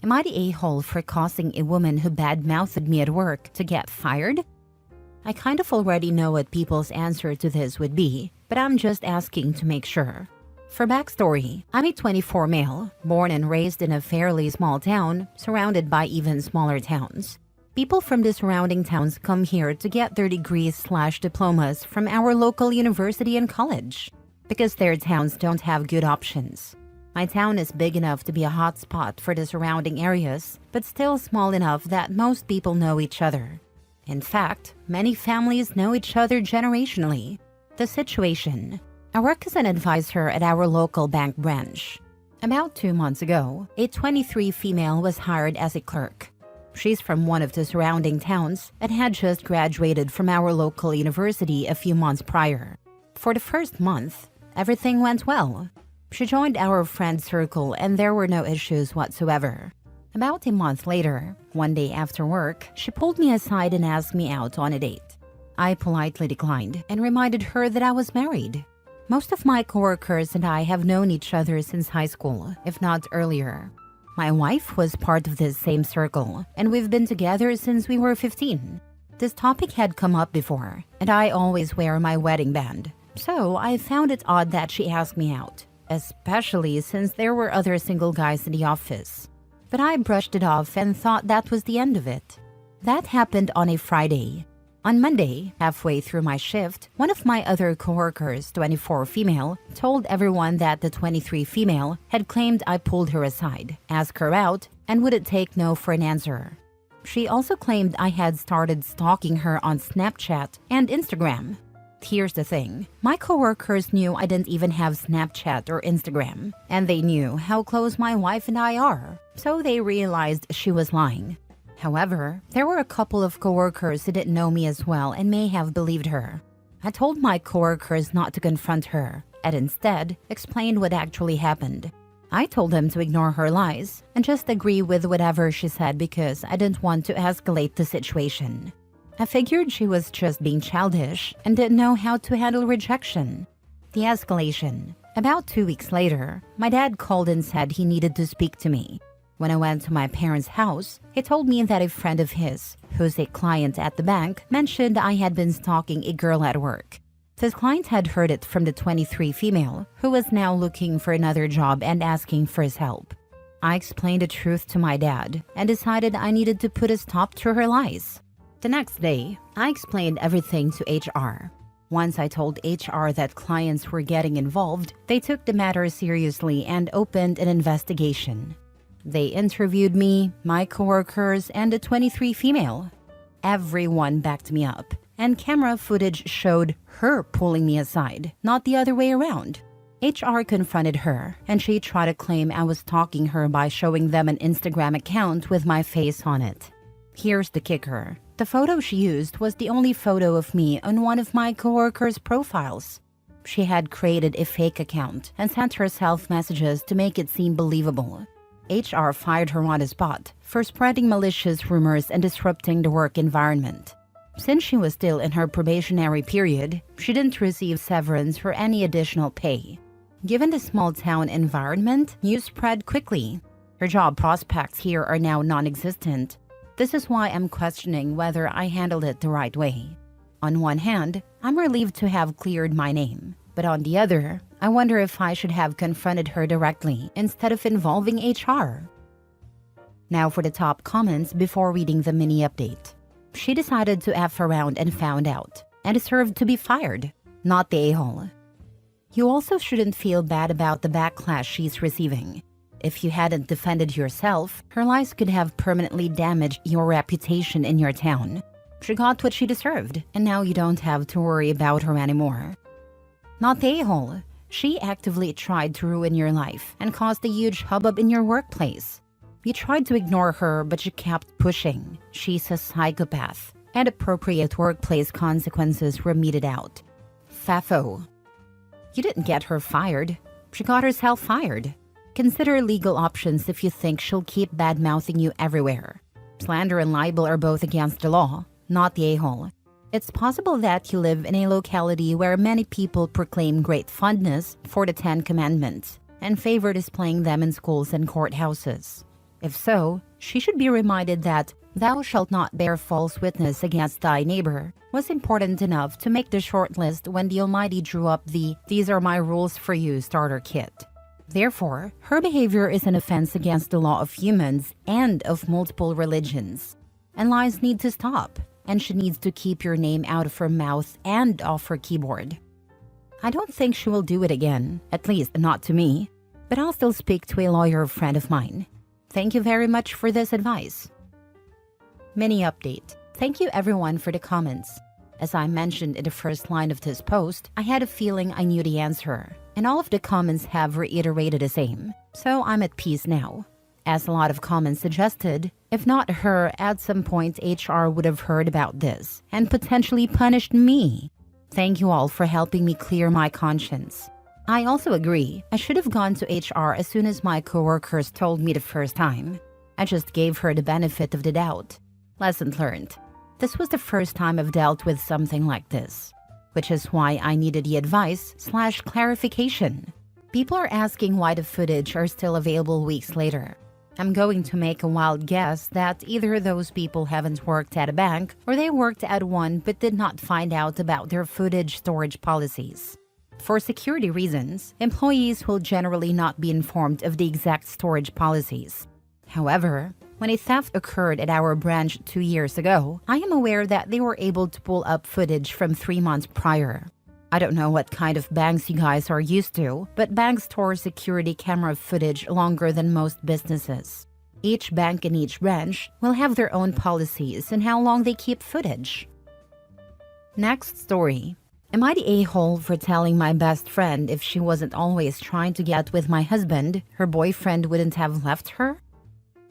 Am I the a-hole for causing a woman who bad-mouthed me at work to get fired? I kind of already know what people's answer to this would be, but I'm just asking to make sure. For backstory, I'm a 24 male, born and raised in a fairly small town, surrounded by even smaller towns. People from the surrounding towns come here to get their degrees/diplomas from our local university and college, because their towns don't have good options. My town is big enough to be a hotspot for the surrounding areas, but still small enough that most people know each other. In fact, many families know each other generationally. The situation: I work as an advisor at our local bank branch. About 2 months ago, a 23 female was hired as a clerk. She's from one of the surrounding towns and had just graduated from our local university a few months prior. For the first month, everything went well. She joined our friend circle and there were no issues whatsoever. About a month later, one day after work, she pulled me aside and asked me out on a date. I politely declined and reminded her that I was married. Most of my coworkers and I have known each other since high school, if not earlier. My wife was part of this same circle, and we've been together since we were 15. This topic had come up before, and I always wear my wedding band, so I found it odd that she asked me out, especially since there were other single guys in the office. But I brushed it off and thought that was the end of it. That happened on a Friday. On Monday, halfway through my shift, one of my other coworkers, 24 female, told everyone that the 23 female had claimed I pulled her aside, asked her out, and wouldn't take no for an answer. She also claimed I had started stalking her on Snapchat and Instagram. Here's the thing, my coworkers knew I didn't even have Snapchat or Instagram, and they knew how close my wife and I are, so they realized she was lying. However, there were a couple of coworkers who didn't know me as well and may have believed her. I told my coworkers not to confront her, and instead explained what actually happened. I told them to ignore her lies and just agree with whatever she said because I didn't want to escalate the situation. I figured she was just being childish and didn't know how to handle rejection. The escalation. About 2 weeks later, my dad called and said he needed to speak to me. When I went to my parents' house, he told me that a friend of his, who's a client at the bank, mentioned I had been stalking a girl at work. This client had heard it from the 23 female, who was now looking for another job and asking for his help. I explained the truth to my dad and decided I needed to put a stop to her lies. The next day, I explained everything to HR. Once I told HR that clients were getting involved, they took the matter seriously and opened an investigation. They interviewed me, my coworkers, and the 23 female. Everyone backed me up, and camera footage showed her pulling me aside, not the other way around. HR confronted her, and she tried to claim I was stalking her by showing them an Instagram account with my face on it. Here's the kicker. The photo she used was the only photo of me on one of my coworkers' profiles. She had created a fake account and sent herself messages to make it seem believable. HR fired her on the spot for spreading malicious rumors and disrupting the work environment. Since she was still in her probationary period, she didn't receive severance or any additional pay. Given the small-town environment, news spread quickly. Her job prospects here are now non-existent. This is why I'm questioning whether I handled it the right way. On one hand, I'm relieved to have cleared my name. But on the other, I wonder if I should have confronted her directly instead of involving HR. Now for the top comments before reading the mini update. She decided to F around and found out, and deserved to be fired, not the a-hole. You also shouldn't feel bad about the backlash she's receiving. If you hadn't defended yourself, her lies could have permanently damaged your reputation in your town. She got what she deserved, and now you don't have to worry about her anymore. Not the a-hole. She actively tried to ruin your life and caused a huge hubbub in your workplace. You tried to ignore her, but she kept pushing. She's a psychopath, and appropriate workplace consequences were meted out. Fafo. You didn't get her fired. She got herself fired. Consider legal options if you think she'll keep bad-mouthing you everywhere. Slander and libel are both against the law, not the a-hole. It's possible that you live in a locality where many people proclaim great fondness for the 10 Commandments and favor displaying them in schools and courthouses. If so, she should be reminded that "thou shalt not bear false witness against thy neighbor" was important enough to make the shortlist when the Almighty drew up the "these are my rules for you" starter kit. Therefore, her behavior is an offense against the law of humans and of multiple religions. And lies need to stop, and she needs to keep your name out of her mouth and off her keyboard. I don't think she will do it again, at least not to me, but I'll still speak to a lawyer friend of mine. Thank you very much for this advice. Mini update. Thank you everyone for the comments. As I mentioned in the first line of this post, I had a feeling I knew the answer, and all of the comments have reiterated the same, so I'm at peace now. As a lot of comments suggested, if not her, at some point HR would have heard about this and potentially punished me. Thank you all for helping me clear my conscience. I also agree, I should have gone to HR as soon as my coworkers told me the first time. I just gave her the benefit of the doubt. Lesson learned. This was the first time I've dealt with something like this, which is why I needed the advice/clarification. People are asking why the footage are still available weeks later. I'm going to make a wild guess that either those people haven't worked at a bank or they worked at one but did not find out about their footage storage policies. For security reasons, employees will generally not be informed of the exact storage policies. However, when a theft occurred at our branch 2 years ago, I am aware that they were able to pull up footage from 3 months prior. I don't know what kind of banks you guys are used to, but banks store security camera footage longer than most businesses. Each bank and each branch will have their own policies on how long they keep footage. Next story. Am I the a-hole for telling my best friend if she wasn't always trying to get with my husband, her boyfriend wouldn't have left her?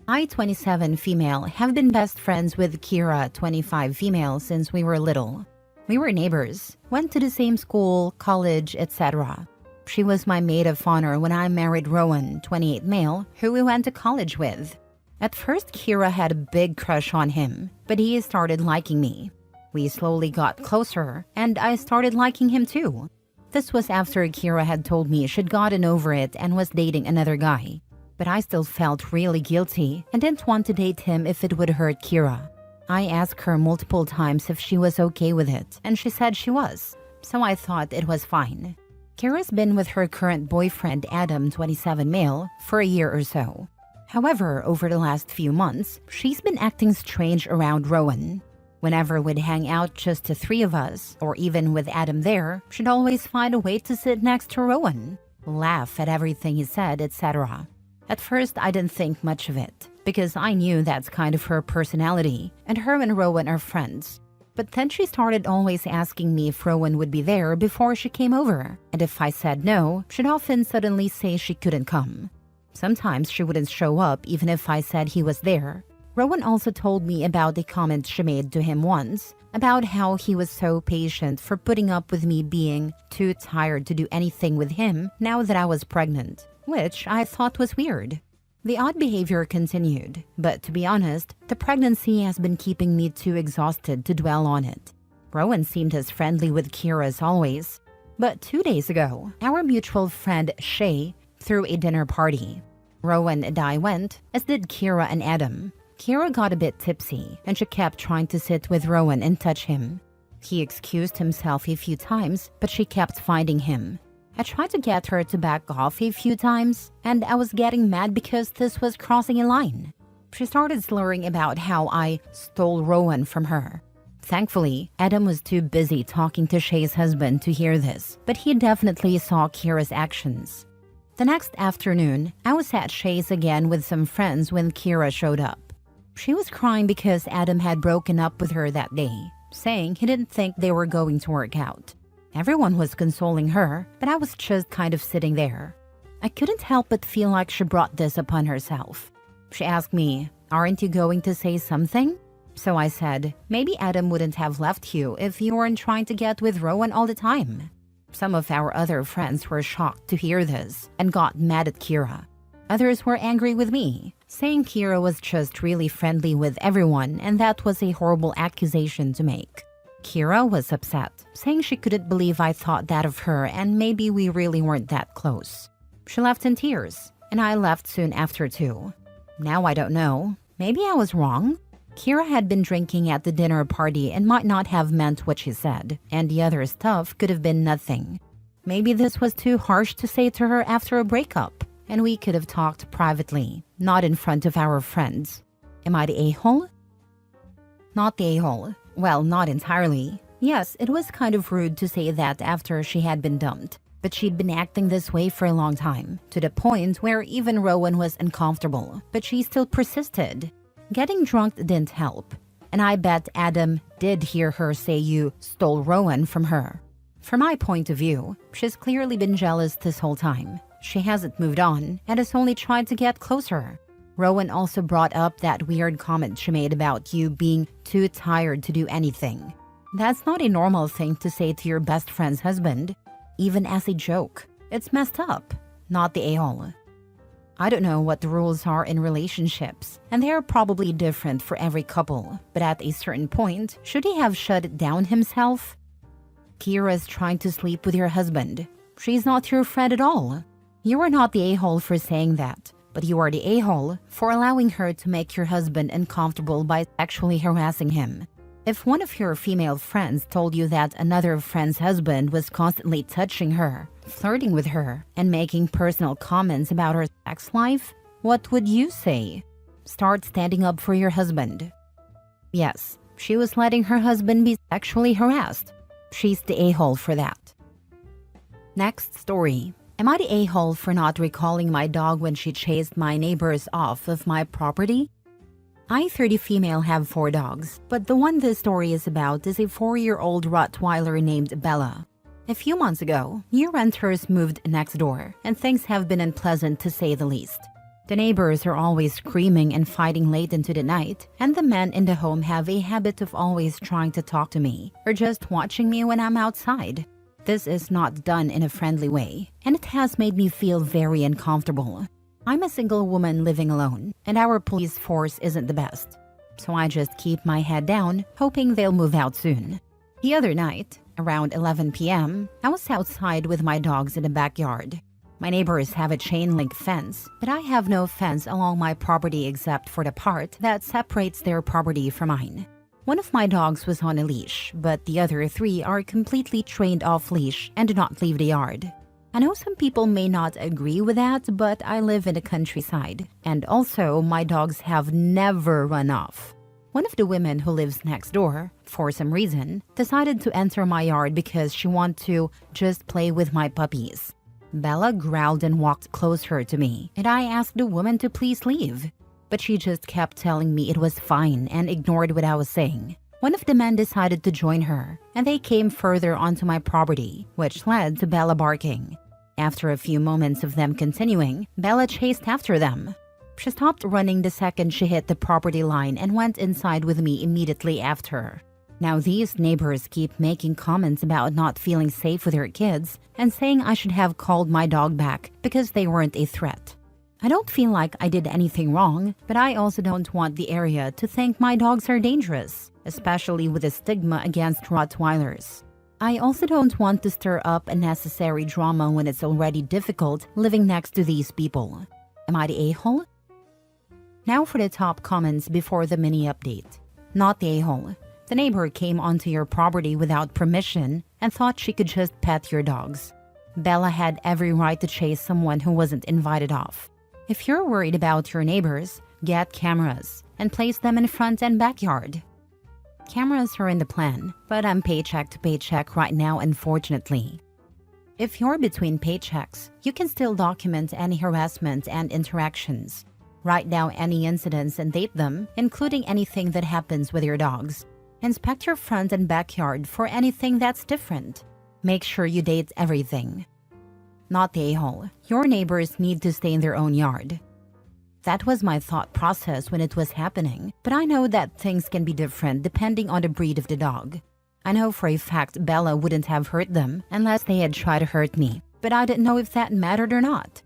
I, 27 female, have been best friends with Kira, 25 female, since we were little. We were neighbors, went to the same school, college, etc. She was my maid of honor when I married Rowan, 28 male, who we went to college with. At first, Kira had a big crush on him, but he started liking me. We slowly got closer, and I started liking him too. This was after Kira had told me she'd gotten over it and was dating another guy. But I still felt really guilty and didn't want to date him if it would hurt Kira. I asked her multiple times if she was okay with it, and she said she was, so I thought it was fine. Kira's been with her current boyfriend, Adam, 27 male, for a year or so. However, over the last few months, she's been acting strange around Rowan. Whenever we'd hang out just the three of us, or even with Adam there, she'd always find a way to sit next to Rowan, laugh at everything he said, etc. At first, I didn't think much of it, because I knew that's kind of her personality, and her and Rowan are friends. But then she started always asking me if Rowan would be there before she came over, and if I said no, she'd often suddenly say she couldn't come. Sometimes she wouldn't show up even if I said he was there. Rowan also told me about a comment she made to him once, about how he was so patient for putting up with me being too tired to do anything with him now that I was pregnant, which I thought was weird. The odd behavior continued, but to be honest, the pregnancy has been keeping me too exhausted to dwell on it. Rowan seemed as friendly with Kira as always, but 2 days ago, our mutual friend Shay threw a dinner party. Rowan and I went, as did Kira and Adam. Kira got a bit tipsy, and she kept trying to sit with Rowan and touch him. He excused himself a few times, but she kept finding him. I tried to get her to back off a few times, and I was getting mad because this was crossing a line. She started slurring about how I stole Rowan from her. Thankfully, Adam was too busy talking to Shay's husband to hear this, but he definitely saw Kira's actions. The next afternoon, I was at Shay's again with some friends when Kira showed up. She was crying because Adam had broken up with her that day, saying he didn't think they were going to work out. Everyone was consoling her, but I was just kind of sitting there. I couldn't help but feel like she brought this upon herself. She asked me, "Aren't you going to say something?" So I said, maybe Adam wouldn't have left you if you weren't trying to get with Rowan all the time. Some of our other friends were shocked to hear this and got mad at Kira. Others were angry with me, saying Kira was just really friendly with everyone and that was a horrible accusation to make. Kira was upset, saying she couldn't believe I thought that of her and maybe we really weren't that close. She left in tears, and I left soon after too. Now I don't know. Maybe I was wrong. Kira had been drinking at the dinner party and might not have meant what she said, and the other stuff could have been nothing. Maybe this was too harsh to say to her after a breakup, and we could have talked privately, not in front of our friends. Am I the a-hole? Not the a-hole. Well, not entirely. Yes, it was kind of rude to say that after she had been dumped, but she'd been acting this way for a long time, to the point where even Rowan was uncomfortable, but she still persisted. Getting drunk didn't help, and I bet Adam did hear her say you stole Rowan from her. From my point of view, she's clearly been jealous this whole time. She hasn't moved on and has only tried to get closer. Rowan also brought up that weird comment she made about you being too tired to do anything. That's not a normal thing to say to your best friend's husband, even as a joke. It's messed up, not the a-hole. I don't know what the rules are in relationships, and they are probably different for every couple, but at a certain point, should he have shut it down himself? Kira's trying to sleep with your husband. She's not your friend at all. You are not the a-hole for saying that, but you are the a-hole for allowing her to make your husband uncomfortable by sexually harassing him. If one of your female friends told you that another friend's husband was constantly touching her, flirting with her, and making personal comments about her sex life, what would you say? Start standing up for your husband. Yes, she was letting her husband be sexually harassed. She's the a-hole for that. Next story. Am I the a-hole for not recalling my dog when she chased my neighbors off of my property? I, 30 female, have 4 dogs, but the one this story is about is a 4-year-old Rottweiler named Bella. A few months ago, new renters moved next door, and things have been unpleasant to say the least. The neighbors are always screaming and fighting late into the night, and the men in the home have a habit of always trying to talk to me, or just watching me when I'm outside. This is not done in a friendly way, and it has made me feel very uncomfortable. I'm a single woman living alone, and our police force isn't the best. So I just keep my head down, hoping they'll move out soon. The other night, around 11 p.m., I was outside with my dogs in the backyard. My neighbors have a chain-link fence, but I have no fence along my property except for the part that separates their property from mine. One of my dogs was on a leash, but the other 3 are completely trained off leash and do not leave the yard. I know some people may not agree with that, but I live in the countryside, and also my dogs have never run off. One of the women who lives next door, for some reason, decided to enter my yard because she wanted to just play with my puppies. Bella growled and walked closer to me, and I asked the woman to please leave. But she just kept telling me it was fine and ignored what I was saying. One of the men decided to join her, and they came further onto my property, which led to Bella barking. After a few moments of them continuing, Bella chased after them. She stopped running the second she hit the property line and went inside with me immediately after. Now these neighbors keep making comments about not feeling safe with their kids and saying I should have called my dog back because they weren't a threat. I don't feel like I did anything wrong, but I also don't want the area to think my dogs are dangerous, especially with the stigma against Rottweilers. I also don't want to stir up unnecessary drama when it's already difficult living next to these people. Am I the a-hole? Now for the top comments before the mini update. Not the a-hole. The neighbor came onto your property without permission and thought she could just pet your dogs. Bella had every right to chase someone who wasn't invited off. If you're worried about your neighbors, get cameras and place them in front and backyard. Cameras are in the plan, but I'm paycheck to paycheck right now, unfortunately. If you're between paychecks, you can still document any harassment and interactions. Write down any incidents and date them, including anything that happens with your dogs. Inspect your front and backyard for anything that's different. Make sure you date everything. Not the a-hole. Your neighbors need to stay in their own yard. That was my thought process when it was happening, but I know that things can be different depending on the breed of the dog. I know for a fact Bella wouldn't have hurt them unless they had tried to hurt me, but I didn't know if that mattered or not.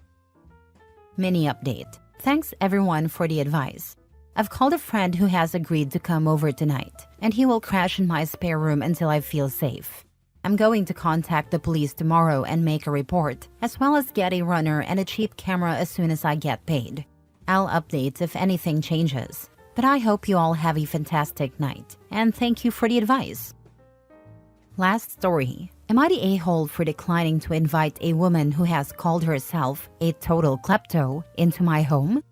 Mini update. Thanks everyone for the advice. I've called a friend who has agreed to come over tonight, and he will crash in my spare room until I feel safe. I'm going to contact the police tomorrow and make a report, as well as get a runner and a cheap camera as soon as I get paid. I'll update if anything changes. But I hope you all have a fantastic night, and thank you for the advice. Last story. Am I the a-hole for declining to invite a woman who has called herself a total klepto into my home?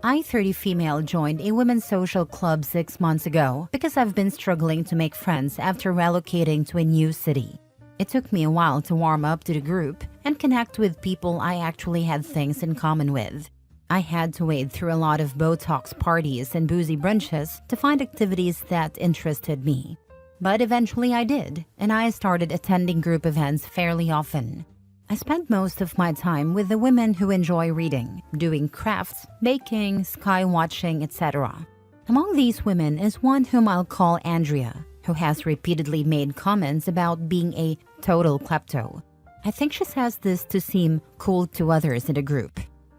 I, 30 female, joined a women's social club 6 months ago because I've been struggling to make friends after relocating to a new city. It took me a while to warm up to the group and connect with people I actually had things in common with. I had to wade through a lot of Botox parties and boozy brunches to find activities that interested me. But eventually I did, and I started attending group events fairly often. I spent most of my time with the women who enjoy reading, doing crafts, baking, sky watching, etc. Among these women is one whom I'll call Andrea, who has repeatedly made comments about being a total klepto. I think she says this to seem cool to others in the group.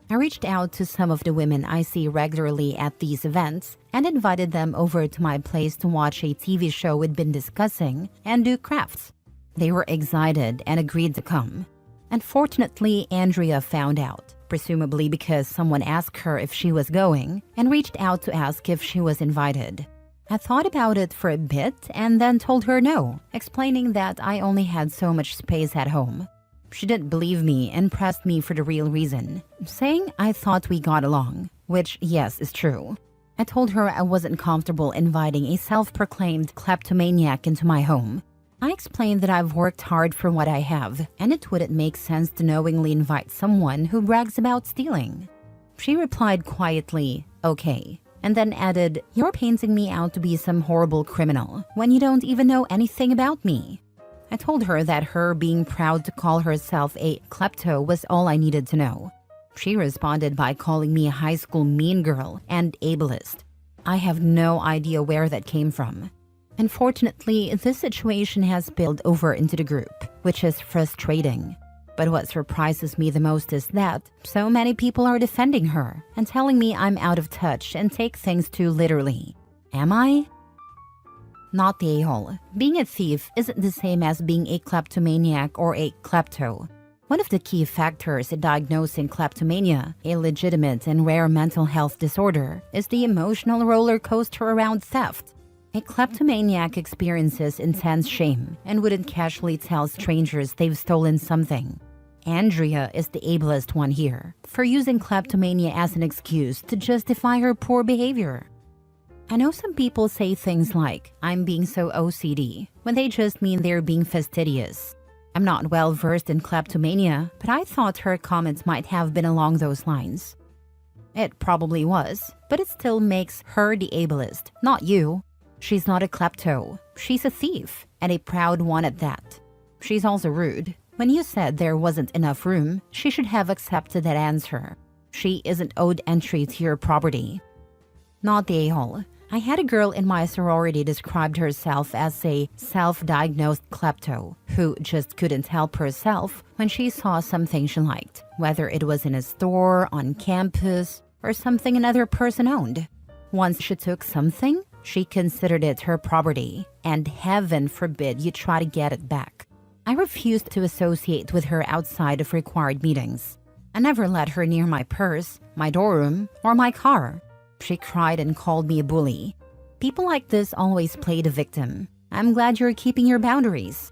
I reached out to some of the women I see regularly at these events and invited them over to my place to watch a TV show we'd been discussing and do crafts. They were excited and agreed to come. Unfortunately, Andrea found out, presumably because someone asked her if she was going and reached out to ask if she was invited. I thought about it for a bit and then told her no, explaining that I only had so much space at home. She didn't believe me and pressed me for the real reason, saying I thought we got along, which, yes, is true. I told her I wasn't comfortable inviting a self-proclaimed kleptomaniac into my home. I explained that I've worked hard for what I have, and it wouldn't make sense to knowingly invite someone who brags about stealing. She replied quietly, okay, and then added, "You're painting me out to be some horrible criminal when you don't even know anything about me." I told her that her being proud to call herself a klepto was all I needed to know. She responded by calling me a high school mean girl and ableist. I have no idea where that came from. Unfortunately, this situation has spilled over into the group, which is frustrating. But what surprises me the most is that so many people are defending her and telling me I'm out of touch and take things too literally. Am I? Not the a-hole. Being a thief isn't the same as being a kleptomaniac or a klepto. One of the key factors in diagnosing kleptomania, a legitimate and rare mental health disorder, is the emotional roller coaster around theft. A kleptomaniac experiences intense shame and wouldn't casually tell strangers they've stolen something. Andrea is the ableist one here, for using kleptomania as an excuse to justify her poor behavior. I know some people say things like, I'm being so OCD, when they just mean they're being fastidious. I'm not well versed in kleptomania, but I thought her comments might have been along those lines. It probably was, but it still makes her the ableist, not you. She's not a klepto, she's a thief, and a proud one at that. She's also rude. When you said there wasn't enough room, she should have accepted that answer. She isn't owed entry to your property. Not the a-hole. I had a girl in my sorority described herself as a self-diagnosed klepto who just couldn't help herself when she saw something she liked, whether it was in a store, on campus, or something another person owned. Once she took something, she considered it her property, and heaven forbid you try to get it back. I refused to associate with her outside of required meetings. I never let her near my purse, my dorm, or my car. She cried and called me a bully. People like this always play the victim. I'm glad you're keeping your boundaries.